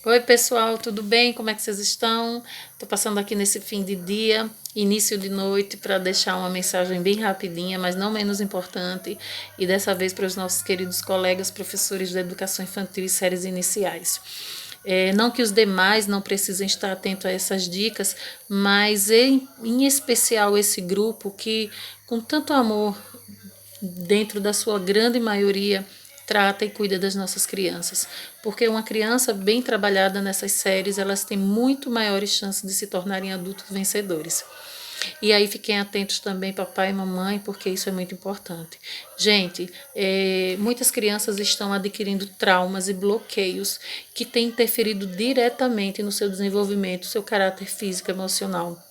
Oi, pessoal, tudo bem? Como é que vocês estão? Estou passando aqui nesse fim de dia, início de noite, para deixar uma mensagem bem rapidinha, mas não menos importante, e dessa vez para os nossos queridos colegas professores da educação infantil e séries iniciais. Não que os demais não precisem estar atentos a essas dicas, mas em especial esse grupo que, com tanto amor, dentro da sua grande maioria, trata e cuida das nossas crianças. Porque uma criança bem trabalhada nessas séries, elas têm muito maiores chances de se tornarem adultos vencedores. E aí fiquem atentos também, papai e mamãe, porque isso é muito importante. Gente, muitas crianças estão adquirindo traumas e bloqueios que têm interferido diretamente no seu desenvolvimento, seu caráter físico e emocional.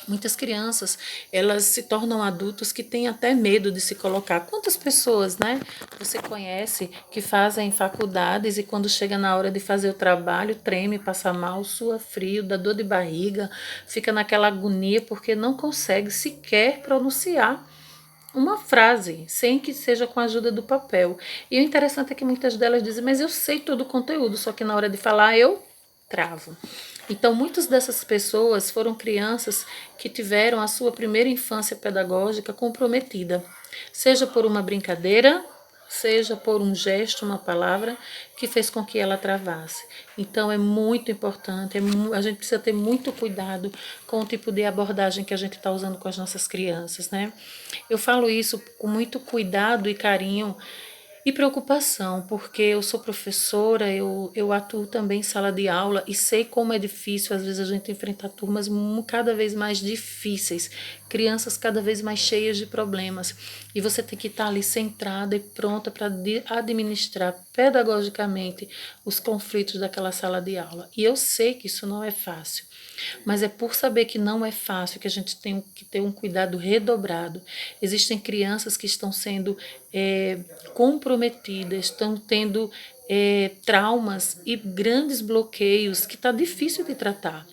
Muitas crianças, elas se tornam adultos que têm até medo de se colocar. Quantas pessoas, né, você conhece que fazem faculdades e quando chega na hora de fazer o trabalho, treme, passa mal, sua frio, dá dor de barriga, fica naquela agonia porque não consegue sequer pronunciar uma frase, sem que seja com a ajuda do papel. E o interessante é que muitas delas dizem, mas eu sei todo o conteúdo, só que na hora de falar eu travo. Então, muitas dessas pessoas foram crianças que tiveram a sua primeira infância pedagógica comprometida, seja por uma brincadeira, seja por um gesto, uma palavra que fez com que ela travasse. Então é muito importante, a gente precisa ter muito cuidado com o tipo de abordagem que a gente está usando com as nossas crianças, né? Eu falo isso com muito cuidado e carinho e preocupação, porque eu sou professora, eu atuo também em sala de aula e sei como é difícil, às vezes, a gente enfrentar turmas cada vez mais difíceis, crianças cada vez mais cheias de problemas. E você tem que estar ali centrada e pronta para administrar pedagogicamente os conflitos daquela sala de aula. E eu sei que isso não é fácil. Mas é por saber que não é fácil que a gente tem que ter um cuidado redobrado. Existem crianças que estão sendo comprometidas, estão tendo traumas e grandes bloqueios que está difícil de tratar.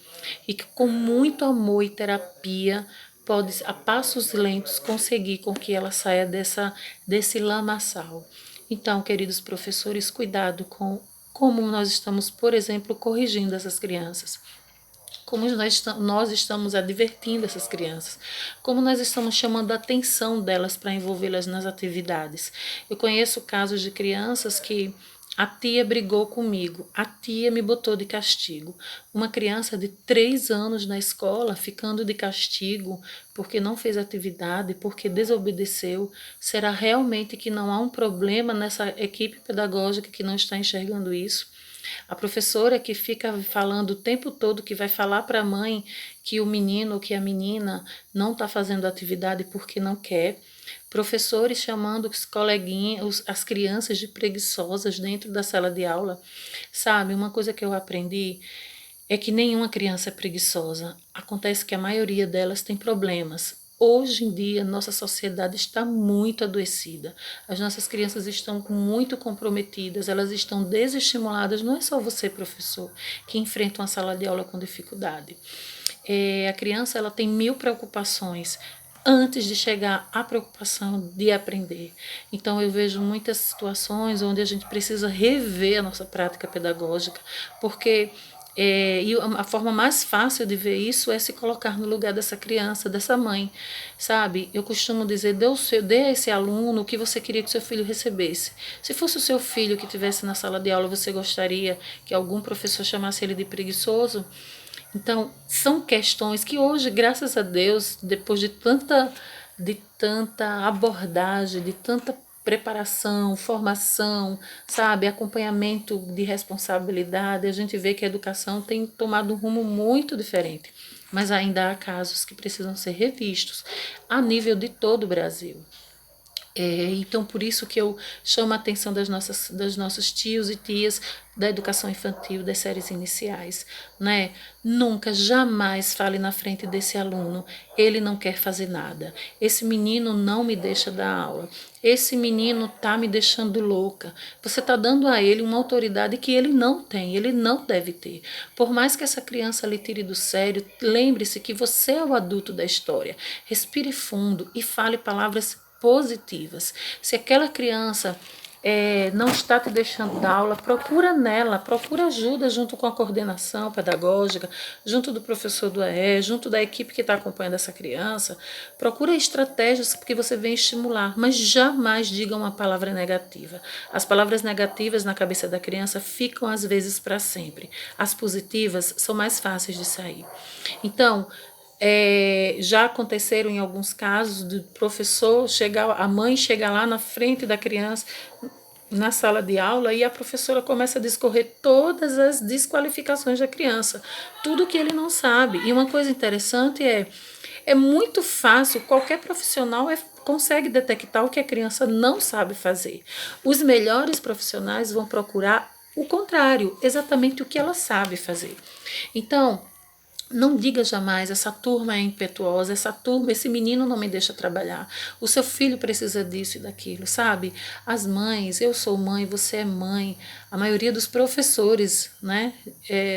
E que com muito amor e terapia pode, a passos lentos, conseguir com que ela saia desse lamaçal. Então, queridos professores, cuidado com como nós estamos, por exemplo, corrigindo essas crianças, como nós estamos advertindo essas crianças, como nós estamos chamando a atenção delas para envolvê-las nas atividades. Eu conheço casos de crianças que a tia brigou comigo, a tia me botou de castigo. Uma criança de 3 anos na escola ficando de castigo porque não fez atividade, porque desobedeceu. Será realmente que não há um problema nessa equipe pedagógica que não está enxergando isso? A professora que fica falando o tempo todo, que vai falar para a mãe que o menino ou que a menina não está fazendo atividade porque não quer. Professores chamando os coleguinhas, as crianças de preguiçosas dentro da sala de aula. Sabe, uma coisa que eu aprendi é que nenhuma criança é preguiçosa. Acontece que a maioria delas tem problemas. Hoje em dia, nossa sociedade está muito adoecida. As nossas crianças estão muito comprometidas, elas estão desestimuladas. Não é só você, professor, que enfrenta uma sala de aula com dificuldade. A criança ela tem 1000 preocupações antes de chegar à preocupação de aprender. Então, eu vejo muitas situações onde a gente precisa rever a nossa prática pedagógica, porque e a forma mais fácil de ver isso é se colocar no lugar dessa criança, dessa mãe, sabe? Eu costumo dizer, dê a esse aluno o que você queria que seu filho recebesse. Se fosse o seu filho que estivesse na sala de aula, você gostaria que algum professor chamasse ele de preguiçoso? Então, são questões que hoje, graças a Deus, depois de tanta abordagem, de tanta preparação, formação, sabe, acompanhamento de responsabilidade, a gente vê que a educação tem tomado um rumo muito diferente. Mas ainda há casos que precisam ser revistos a nível de todo o Brasil. Então, por isso que eu chamo a atenção dos nossos tios e tias da educação infantil, das séries iniciais, né? Nunca, jamais fale na frente desse aluno, ele não quer fazer nada, esse menino não me deixa dar aula, esse menino tá me deixando louca. Você tá dando a ele uma autoridade que ele não tem, ele não deve ter. Por mais que essa criança lhe tire do sério, lembre-se que você é o adulto da história. Respire fundo e fale palavras positivas. Se aquela criança não está te deixando dar aula, procura nela, procura ajuda junto com a coordenação pedagógica, junto do professor do AE, junto da equipe que está acompanhando essa criança. Procura estratégias que você vem estimular, mas jamais diga uma palavra negativa. As palavras negativas na cabeça da criança ficam às vezes para sempre. As positivas são mais fáceis de sair. Então, já aconteceram em alguns casos do professor chegar, a mãe chega lá na frente da criança na sala de aula e a professora começa a discorrer todas as desqualificações da criança, tudo que ele não sabe. E uma coisa interessante é muito fácil, qualquer profissional consegue detectar o que a criança não sabe fazer. Os melhores profissionais vão procurar o contrário, exatamente o que ela sabe fazer. Então, não diga jamais, essa turma é impetuosa, essa turma, esse menino não me deixa trabalhar, o seu filho precisa disso e daquilo, sabe? As mães, eu sou mãe, você é mãe, a maioria dos professores, né,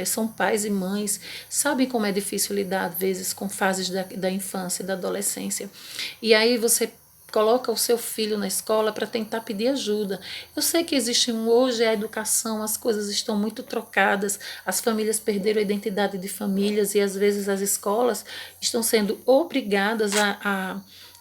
são pais e mães, sabem como é difícil lidar, às vezes, com fases da infância e da adolescência. E aí você coloca o seu filho na escola para tentar pedir ajuda. Eu sei que existe hoje a educação, as coisas estão muito trocadas, as famílias perderam a identidade de famílias e às vezes as escolas estão sendo obrigadas a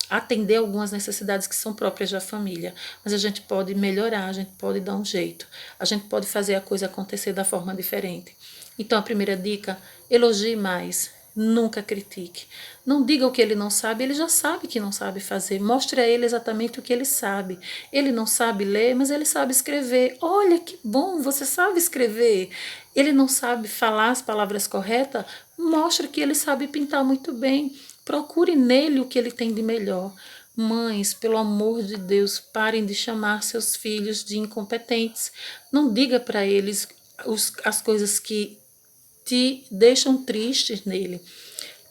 atender algumas necessidades que são próprias da família. Mas a gente pode melhorar, a gente pode dar um jeito, a gente pode fazer a coisa acontecer da forma diferente. Então a primeira dica, elogie mais. Nunca critique. Não diga o que ele não sabe, ele já sabe que não sabe fazer. Mostre a ele exatamente o que ele sabe. Ele não sabe ler, mas ele sabe escrever. Olha que bom, você sabe escrever. Ele não sabe falar as palavras corretas, mostre que ele sabe pintar muito bem. Procure nele o que ele tem de melhor. Mães, pelo amor de Deus, parem de chamar seus filhos de incompetentes. Não diga para eles as coisas que te deixam tristes nele.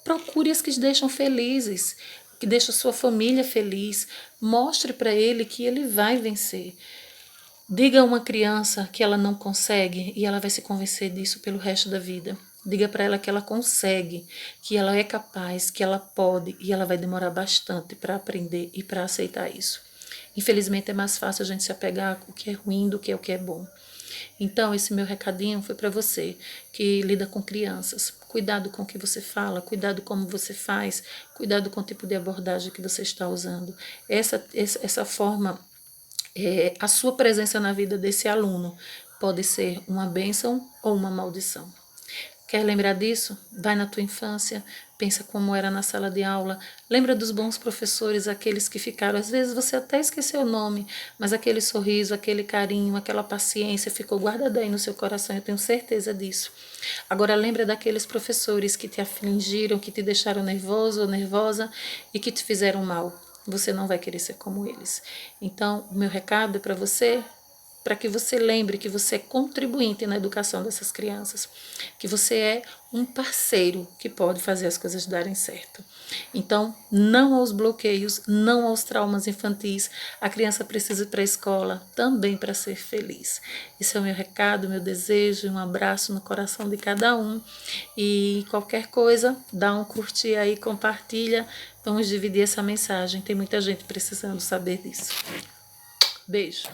Procure as que te deixam felizes, que deixam sua família feliz. Mostre para ele que ele vai vencer. Diga a uma criança que ela não consegue e ela vai se convencer disso pelo resto da vida. Diga para ela que ela consegue, que ela é capaz, que ela pode e ela vai demorar bastante para aprender e para aceitar isso. Infelizmente é mais fácil a gente se apegar ao que é ruim do que ao que é bom. Então, esse meu recadinho foi para você que lida com crianças. Cuidado com o que você fala, cuidado como você faz, cuidado com o tipo de abordagem que você está usando. Essa forma, a sua presença na vida desse aluno pode ser uma bênção ou uma maldição. Quer lembrar disso? Vai na tua infância, pensa como era na sala de aula, lembra dos bons professores, aqueles que ficaram, às vezes você até esqueceu o nome, mas aquele sorriso, aquele carinho, aquela paciência ficou guardada aí no seu coração, eu tenho certeza disso. Agora lembra daqueles professores que te afligiram, que te deixaram nervoso ou nervosa e que te fizeram mal. Você não vai querer ser como eles. Então, o meu recado é para você, para que você lembre que você é contribuinte na educação dessas crianças, que você é um parceiro que pode fazer as coisas darem certo. Então, não aos bloqueios, não aos traumas infantis. A criança precisa ir para a escola também para ser feliz. Esse é o meu recado, meu desejo, um abraço no coração de cada um. E qualquer coisa, dá um curtir aí, compartilha. Vamos dividir essa mensagem. Tem muita gente precisando saber disso. Beijo.